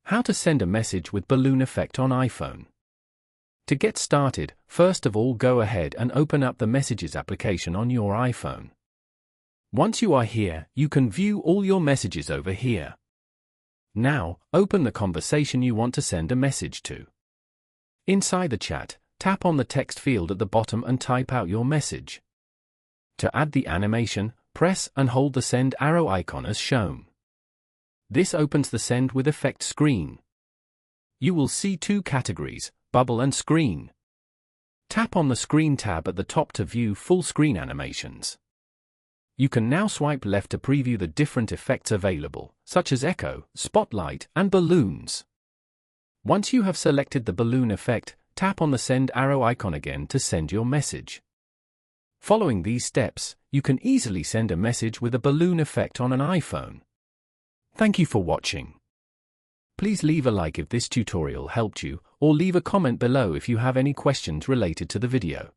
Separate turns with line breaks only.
How to send a message with balloon effect on iPhone. To get started, first of all go ahead and open up the Messages application on your iPhone. Once you are here, you can view all your messages over here. Now, open the conversation you want to send a message to. Inside the chat, tap on the text field at the bottom and type out your message. To add the animation, press and hold the send arrow icon as shown. This opens the Send with Effect screen. You will see two categories, Bubble and Screen. Tap on the Screen tab at the top to view full screen animations. You can now swipe left to preview the different effects available, such as echo, spotlight, and balloons. Once you have selected the balloon effect, tap on the send arrow icon again to send your message. Following these steps, you can easily send a message with a balloon effect on an iPhone. Thank you for watching. Please leave a like if this tutorial helped you, or leave a comment below if you have any questions related to the video.